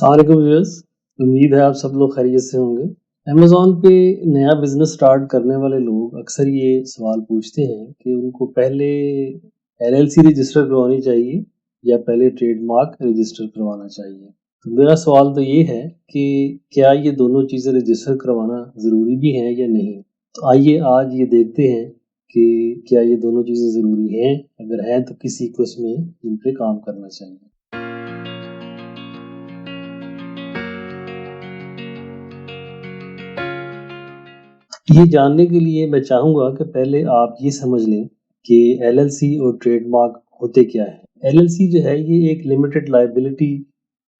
अस्सलामुअलैकुम व्यूअर्स, उम्मीद है आप सब लोग खैरियत से होंगे। अमेज़न पे नया बिज़नेस स्टार्ट करने वाले लोग अक्सर ये सवाल पूछते हैं कि उनको पहले एलएलसी रजिस्टर करवानी चाहिए या पहले ट्रेडमार्क रजिस्टर करवाना चाहिए। तो मेरा सवाल तो ये है कि क्या ये दोनों चीज़ें रजिस्टर करवाना ज़रूरी भी है या नहीं? तो आइए आज ये देखते हैं कि क्या ये दोनों चीज़ें ज़रूरी हैं? अगर हैं तो किसी को इसमें इन पे काम करना चाहिए। ये जानने के लिए मैं चाहूँगा कि पहले आप ये समझ लें कि एलएलसी और ट्रेडमार्क होते क्या हैं। एलएलसी जो है ये एक लिमिटेड लायबिलिटी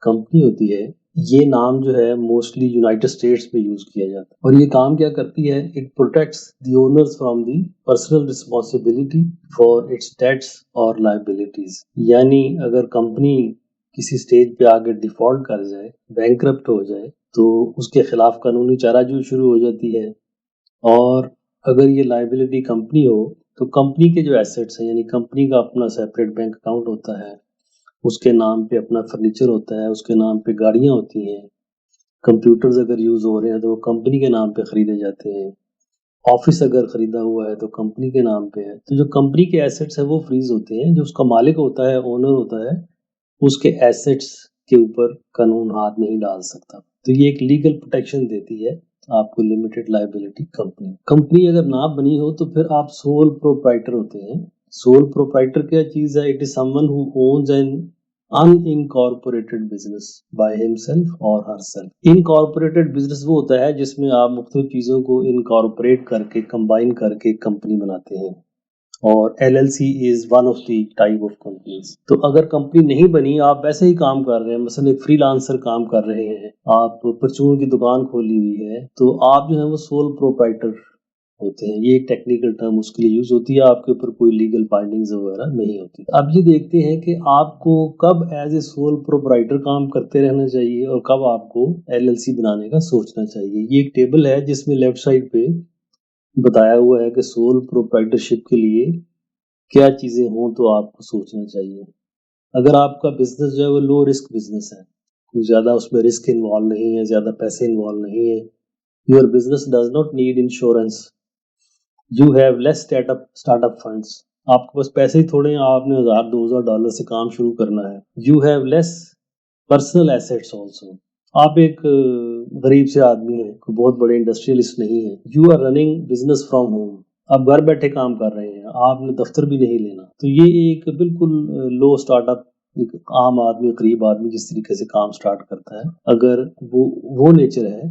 कंपनी होती है। ये नाम जो है मोस्टली यूनाइटेड स्टेट्स में यूज़ किया जाता है और ये काम क्या करती है, it protects the owners from the personal responsibility for its debts और लायबिलिटीज। यानी अगर कंपनी किसी स्टेज पे आकर डिफॉल्ट कर जाए, बैंकरप्ट हो जाए, तो उसके खिलाफ कानूनी चाराजोई शुरू हो जाती है। और अगर ये लायबिलिटी कंपनी हो तो कंपनी के जो एसेट्स हैं, यानी कंपनी का अपना सेपरेट बैंक अकाउंट होता है, उसके नाम पे अपना फर्नीचर होता है, उसके नाम पे गाड़ियां होती हैं, कंप्यूटर्स अगर यूज हो रहे हैं तो वो कंपनी के नाम पे खरीदे जाते हैं, ऑफिस अगर खरीदा हुआ है तो कंपनी के नाम पे है। तो जो कंपनी के एसेट्स है वो फ्रीज होते हैं। जो उसका मालिक होता है, ओनर होता है, उसके एसेट्स के ऊपर कानून हाथ नहीं डाल सकता। तो ये एक लीगल प्रोटेक्शन देती है आपको लिमिटेड लायबिलिटी कंपनी। कंपनी अगर ना बनी हो तो फिर आप सोल प्रोप्राइटर होते हैं। सोल प्रोप्राइटर क्या चीज है? It is someone who owns an unincorporated business by himself और हरसेल्फ। इनकॉर्पोरेटेड बिजनेस वो होता है जिसमें आप मुख्तलिफ चीजों को इनकॉर्पोरेट करके, कंबाइन करके कंपनी बनाते हैं, और LLC is one of the type of companies. तो अगर कंपनी नहीं बनी, आप वैसे ही काम कर रहे हैं, मसलन एक फ्रीलांसर काम कर रहे हैं, आप परचून की दुकान खोली हुई है, तो आप जो है वो सोल प्रोप्राइटर होते हैं। ये एक टेक्निकल टर्म उसके लिए यूज होती है, आपके ऊपर कोई लीगल बाइंडिंग्स वगैरह नहीं होती। अब ये देखते हैं कि आपको कब एज ए सोल प्रोप्राइटर काम करते रहना चाहिए और कब आपको एलएलसी बनाने का सोचना चाहिए। ये एक टेबल है जिसमें लेफ्ट साइड पे बताया हुआ है कि सोल प्रोप्राइटरशिप के लिए क्या चीजें हों तो आपको सोचना चाहिए। अगर आपका बिजनेस जो है वो लो रिस्क बिजनेस है, कुछ ज्यादा उसमें रिस्क इन्वॉल्व नहीं है, ज्यादा पैसे इन्वॉल्व नहीं है, your business does not need insurance, you have less startup funds, आपके पास पैसे ही थोड़े हैं, आपने $1000-2000 से काम शुरू करना है, you have less personal assets also, आप एक गरीब से आदमी हैं, कोई बहुत बड़े इंडस्ट्रियलिस्ट नहीं है, you are running business from home, आप घर बैठे काम कर रहे हैं, आपने दफ्तर भी नहीं लेना। तो ये एक बिल्कुल लो स्टार्टअप, एक आम आदमी, गरीब आदमी जिस तरीके से काम स्टार्ट करता है, अगर वो नेचर है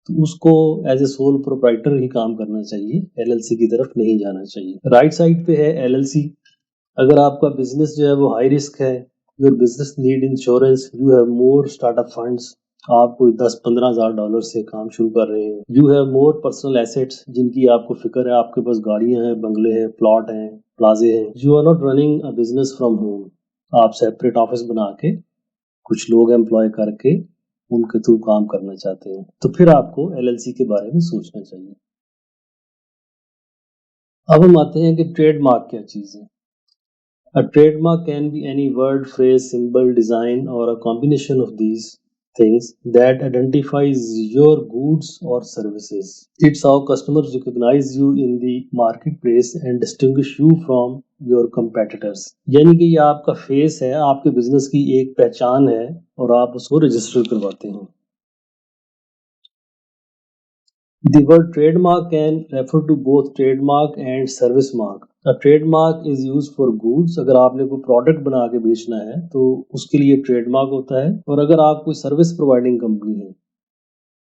तो उसको एज ए सोल प्रोप्राइटर ही काम करना चाहिए, एलएलसी की तरफ नहीं जाना चाहिए। राइट साइड पे है एलएलसी। अगर आपका बिजनेस जो है वो हाई रिस्क है, your business need insurance, you have more startup funds, आप कोई $10-15 हज़ार से काम शुरू कर रहे हैं, you have more personal assets जिनकी आपको फिक्र है, आपके पास गाड़ियां हैं, बंगले हैं, प्लॉट हैं, प्लाजे हैं, you are not running a business from home, आप सेपरेट ऑफिस बना के कुछ लोग एम्प्लॉय करके उनके थ्रू काम करना चाहते हैं, तो फिर आपको एलएलसी के बारे में सोचना चाहिए। अब हम आते हैं कि ट्रेडमार्क क्या चीज है। A trademark can be any word, phrase, symbol, design, or a combination of these things that identifies your goods or services. It's how customers recognize you in the marketplace and distinguish you from your competitors. यानी कि ये आपका face है, आपके business की एक पहचान है और आप उसको रजिस्टर करवाते हैं। The word trademark can refer to both trademark and service mark. A trademark is used for goods. अगर आपने कोई प्रोडक्ट बना के बेचना है तो उसके लिए ट्रेडमार्क होता है, और अगर आप कोई सर्विस प्रोवाइडिंग कंपनी है,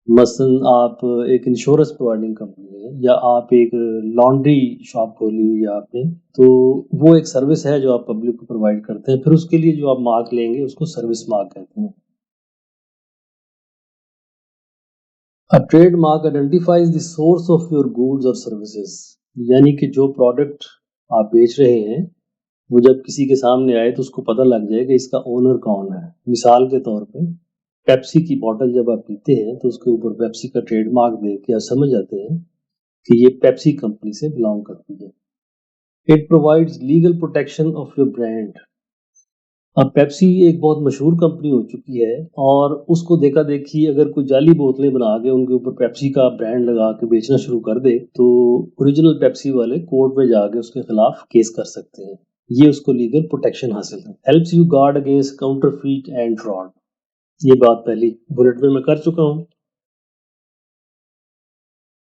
मसलन आप एक इंश्योरेंस प्रोवाइडिंग कंपनी है, या आप एक लॉन्ड्री शॉप खोली हुई है आपने, तो वो एक सर्विस है जो आप पब्लिक को प्रोवाइड करते हैं, फिर उसके लिए जो आप मार्क लेंगे उसको सर्विस मार्क कहते हैं। A trademark identifies the source of your goods or services, यानी कि जो प्रोडक्ट आप बेच रहे हैं वो जब किसी के सामने आए तो उसको पता लग जाए कि इसका ओनर कौन है। मिसाल के तौर पे पेप्सी की बोतल जब आप पीते हैं तो उसके ऊपर पेप्सी का ट्रेडमार्क देख के आप समझ जाते हैं कि ये पेप्सी कंपनी से बिलोंग करती है। It provides legal protection of your brand, अब पेप्सी एक बहुत मशहूर कंपनी हो चुकी है और उसको देखा देखी अगर कोई जाली बोतलें बना के उनके ऊपर पेप्सी का ब्रांड लगा के बेचना शुरू कर दे तो ओरिजिनल पेप्सी वाले कोर्ट में जाके उसके खिलाफ केस कर सकते हैं। ये उसको लीगल प्रोटेक्शन हासिल है। Helps you guard against counterfeit and fraud. ये बात पहली बुलेट में मैं कर चुका हूँ।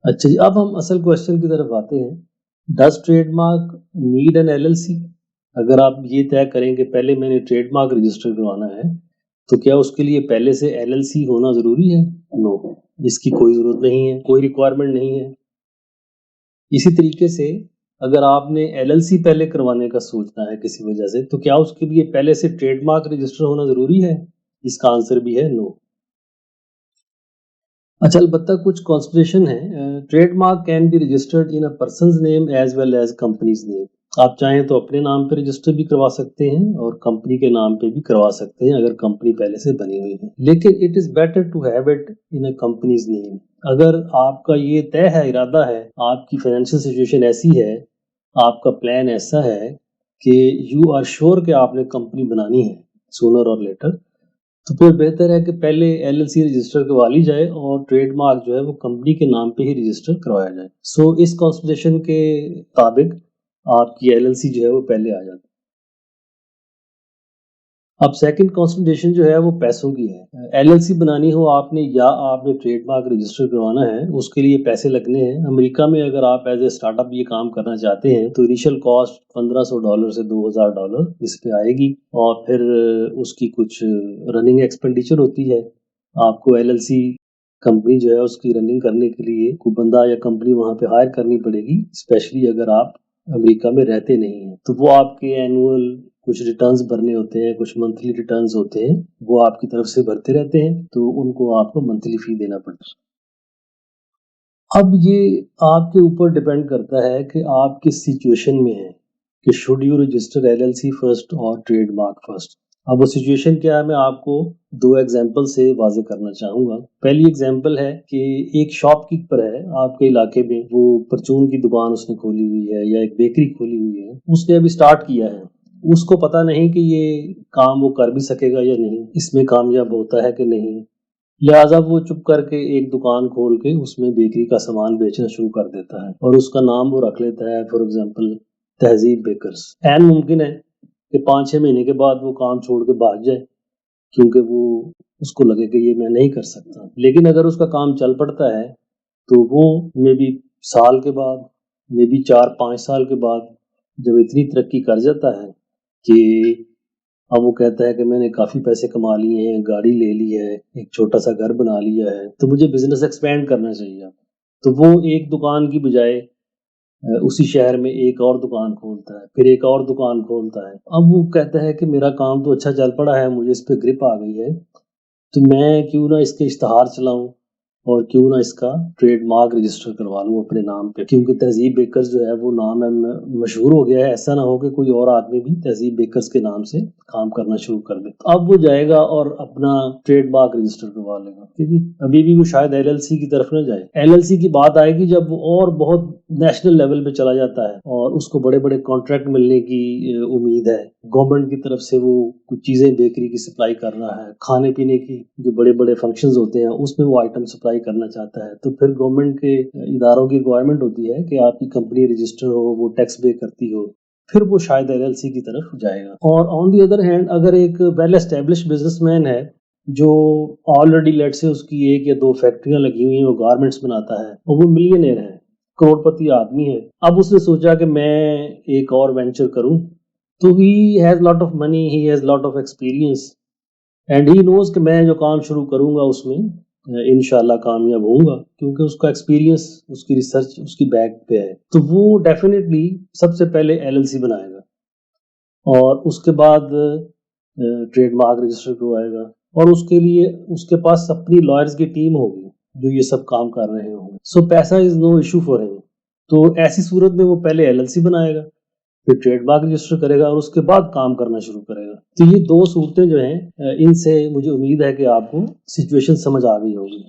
अच्छा जी, अब हम असल क्वेश्चन की तरफ आते हैं। Does trademark need an LLC? अगर आप ये तय करें कि पहले मैंने ट्रेडमार्क रजिस्टर करवाना है तो क्या उसके लिए पहले से एलएलसी होना जरूरी है? नो, इसकी कोई जरूरत नहीं है, कोई रिक्वायरमेंट नहीं है। इसी तरीके से अगर आपने एलएलसी पहले करवाने का सोचना है किसी वजह से तो क्या उसके लिए पहले से ट्रेडमार्क रजिस्टर होना जरूरी है? इसका आंसर भी है नो। अच्छा, अलबत्ता कुछ कॉन्सिडरेशन है। Trademark can be registered in a person's name as well as company's name. आप चाहें तो अपने नाम पे रजिस्टर भी करवा सकते हैं और कंपनी के नाम पे भी करवा सकते हैं अगर कंपनी पहले से बनी हुई है, लेकिन it is better to have it in a company's name. अगर आपका ये तय है, इरादा है, आपकी फाइनेंशियल सिचुएशन ऐसी है, आपका प्लान ऐसा है कि यू आर श्योर कि आपने कंपनी बनानी है सूनर और लेटर, तो फिर बेहतर है कि पहले एलएलसी रजिस्टर करवा ली जाए और ट्रेडमार्क जो है वो कंपनी के नाम पे ही रजिस्टर करवाया जाए। सो इस कॉन्स्टिट्यूशन के मुताबिक आपकी एलएलसी जो है वो पहले आ जाती है। अब सेकंड कॉन्स्टिट्यूशन जो है वो पैसों की है। एलएलसी बनानी हो आपने या आपने ट्रेडमार्क रजिस्टर करवाना है, उसके लिए पैसे लगने हैं। अमेरिका में अगर आप एज ए स्टार्टअप ये काम करना चाहते हैं तो इनिशियल कॉस्ट $1500 से $2000 इस पे आएगी और फिर उसकी कुछ रनिंग एक्सपेंडिचर होती है। आपको एलएलसी कंपनी जो है उसकी रनिंग करने के लिए कोई बंदा या कंपनी वहां पे हायर करनी पड़ेगी, स्पेशली अगर आप अमेरिका में रहते नहीं हैं तो वो आपके एनुअल कुछ रिटर्न्स भरने होते हैं, कुछ मंथली रिटर्न्स होते हैं, वो आपकी तरफ से भरते रहते हैं तो उनको आपको मंथली फी देना पड़ता है। अब ये आपके ऊपर डिपेंड करता है कि आप किस सिचुएशन में हैं कि should you register LLC first और ट्रेडमार्क फर्स्ट। अब वो सिचुएशन क्या है मैं आपको दो एग्जांपल से वाजे करना चाहूंगा। पहली एग्जांपल है कि एक शॉपकीपर है आपके इलाके में, वो परचून की दुकान उसने खोली हुई है या एक बेकरी खोली हुई है, उसने अभी स्टार्ट किया है। उसको पता नहीं कि ये काम वो कर भी सकेगा या नहीं, इसमें कामयाब होता है कि नहीं, लिहाजा वो चुप करके एक दुकान खोल के उसमें बेकरी का सामान बेचना शुरू कर देता है और उसका नाम वो रख लेता है फॉर एग्जांपल तहजीब बेकर्स। ऐन मुमकिन है कि 5-6 महीने के बाद वो काम छोड़ के भाग जाए क्योंकि वो उसको लगे कि ये मैं नहीं कर सकता। लेकिन अगर उसका काम चल पड़ता है तो वो मे बी साल के बाद, मे बी 4-5 साल के बाद जब इतनी तरक्की कर जाता है कि अब वो कहता है कि मैंने काफ़ी पैसे कमा लिए हैं, गाड़ी ले ली है, एक छोटा सा घर बना लिया है, तो मुझे बिजनेस एक्सपेंड करना चाहिए। तो वो एक दुकान की बजाय उसी शहर में एक और दुकान खोलता है, फिर एक और दुकान खोलता है। अब वो कहता है कि मेरा काम तो अच्छा चल पड़ा है, मुझे इस पे ग्रिप आ गई है, तो मैं क्यों ना इसके इश्तहार चलाऊं और क्यों ना इसका ट्रेडमार्क रजिस्टर करवा लूं अपने नाम पे, क्योंकि तहजीब बेकर्स जो है वो नाम है मशहूर हो गया है। ऐसा ना हो कि कोई और आदमी भी तहजीब बेकर्स के नाम से काम करना शुरू कर दे। तो अब वो जाएगा और अपना ट्रेडमार्क रजिस्टर करवा लेगा, क्योंकि अभी भी वो शायद एलएलसी की तरफ ना जाए। एलएलसी की बात आएगी जब वो और बहुत नेशनल लेवल पे चला जाता है और उसको बड़े बड़े कॉन्ट्रैक्ट मिलने की उम्मीद है, गवर्नमेंट की तरफ से वो कुछ चीजें बेकरी की सप्लाई कर रहा है, खाने पीने की जो बड़े बड़े फंक्शंस होते हैं उसमें वो आइटम सप्लाई करना चाहता है, तो फिर गवर्नमेंट के इदारों की रिक्वायरमेंट होती है कि आपकी कंपनी रजिस्टर हो, वो टैक्स पे करती हो, फिर वो शायद एलएलसी की तरफ जाएगा। और ऑन दी अदर हैंड अगर एक वेल एस्टेब्लिश बिजनेसमैन है जो ऑलरेडी लेट से उसकी 1 या 2 फैक्ट्रियां लगी हुई हैं, वो गारमेंट्स बनाता है और वो मिलियनेयर है, करोड़पति आदमी है, अब उसने सोचा कि मैं एक और वेंचर करूं, तो he has lot of money, he has lot of experience and he knows कि मैं जो काम शुरू करूंगा उसमें इंशाल्लाह कामयाब होऊंगा, क्योंकि उसका एक्सपीरियंस, उसकी रिसर्च उसकी बैक पे है, तो वो डेफिनेटली सबसे पहले एलएलसी बनाएगा और उसके बाद ट्रेडमार्क रजिस्टर करवाएगा और उसके लिए उसके पास अपनी लॉयर्स की टीम होगी जो ये सब काम कर रहे होंगे। सो पैसा is no issue for him. तो ऐसी सूरत में वो पहले एलएलसी बनाएगा, फिर ट्रेडमार्क रजिस्टर करेगा और उसके बाद काम करना शुरू करेगा। तो ये दो सूरतें जो हैं, इनसे मुझे उम्मीद है कि आपको सिचुएशन समझ आ गई होगी।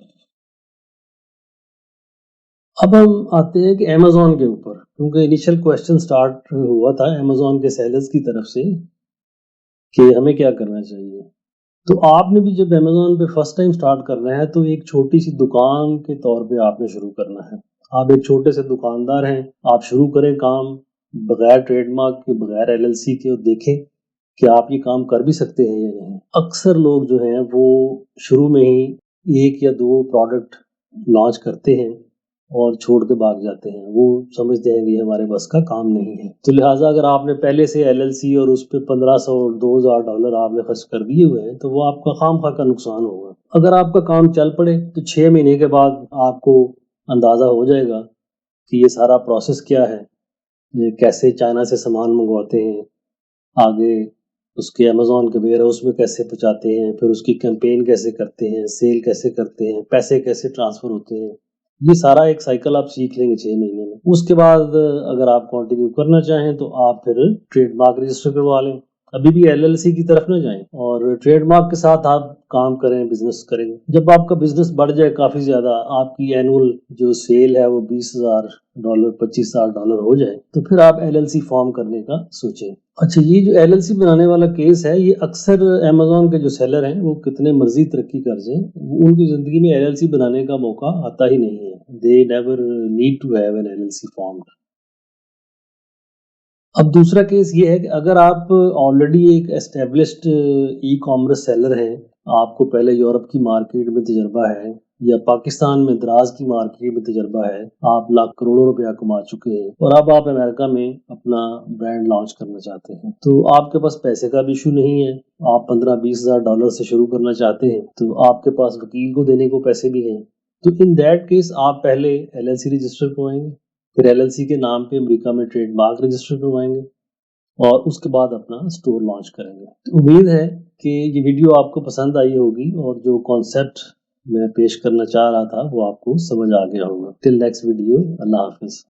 अब हम आते हैं कि अमेज़न के ऊपर, क्योंकि इनिशियल क्वेश्चन स्टार्ट हुआ था अमेज़न के सेलर्स की तरफ से कि हमें क्या करना चाहिए। तो आपने भी जब अमेज़न पे फर्स्ट टाइम स्टार्ट करना है तो एक छोटी सी दुकान के तौर पे आपने शुरू करना है। आप एक छोटे से दुकानदार हैं, आप शुरू करें काम बगैर ट्रेडमार्क के, बगैर एलएलसी के, और देखें कि आप ये काम कर भी सकते हैं या नहीं। अक्सर लोग जो हैं वो शुरू में ही 1 या 2 प्रोडक्ट लॉन्च करते हैं और छोड़ के भाग जाते हैं। वो समझते हैं कि हमारे बस का काम नहीं है। तो लिहाजा अगर आपने पहले से एलएलसी और उस पे $1500-2000 आपने खर्च कर दिए हुए हैं तो वो आपका खामखा का नुकसान होगा। अगर आपका काम चल पड़े तो 6 महीने के बाद आपको अंदाजा हो जाएगा कि ये सारा प्रोसेस क्या है, ये कैसे चाइना से सामान मंगवाते हैं, आगे उसके अमेज़न के वेयर हाउस में कैसे पहुँचाते हैं, फिर उसकी कैंपेन कैसे करते हैं, सेल कैसे करते हैं, पैसे कैसे ट्रांसफ़र होते हैं। ये सारा एक साइकिल आप सीख लेंगे 6 महीने में। उसके बाद अगर आप कंटिन्यू करना चाहें तो आप फिर ट्रेडमार्क रजिस्टर करवा लें। अभी भी एलएलसी की तरफ ना जाएं और ट्रेडमार्क के साथ आप काम करें, बिजनेस करें। जब आपका बिजनेस बढ़ जाए काफी ज्यादा, आपकी एनुअल जो सेल है वो $20,000 $25,000 हो जाए, तो फिर आप एलएलसी फॉर्म करने का सोचें। अच्छा, ये जो एलएलसी बनाने वाला केस है, ये अक्सर अमेज़न के जो सेलर हैं वो कितने मर्जी तरक्की कर जाएं, उनकी जिंदगी में एलएलसी बनाने का मौका आता ही नहीं है। They never need to have an LLC formed. अब दूसरा केस ये है कि अगर आप ऑलरेडी एक एस्टेब्लिश्ड ई कॉमर्स सेलर हैं, आपको पहले यूरोप की मार्केट में तजर्बा है या पाकिस्तान में दराज की मार्केट में तजर्बा है, आप लाख करोड़ों रुपया कमा चुके हैं और अब आप अमेरिका में अपना ब्रांड लॉन्च करना चाहते हैं, तो आपके पास पैसे का भी इशू नहीं है। आप $15-20 हज़ार से शुरू करना चाहते हैं, तो आपके पास वकील को देने को पैसे भी हैं। तो इन दैट केस आप पहले एलएलसी रजिस्टर करवाएंगे, फिर एलएलसी के नाम पे अमेरिका में ट्रेडमार्क रजिस्टर करवाएंगे और उसके बाद अपना स्टोर लॉन्च करेंगे। तो उम्मीद है कि ये वीडियो आपको पसंद आई होगी और जो कॉन्सेप्ट मैं पेश करना चाह रहा था वो आपको समझ आ गया होगा। टिल नेक्स्ट वीडियो, अल्लाह हाफिज।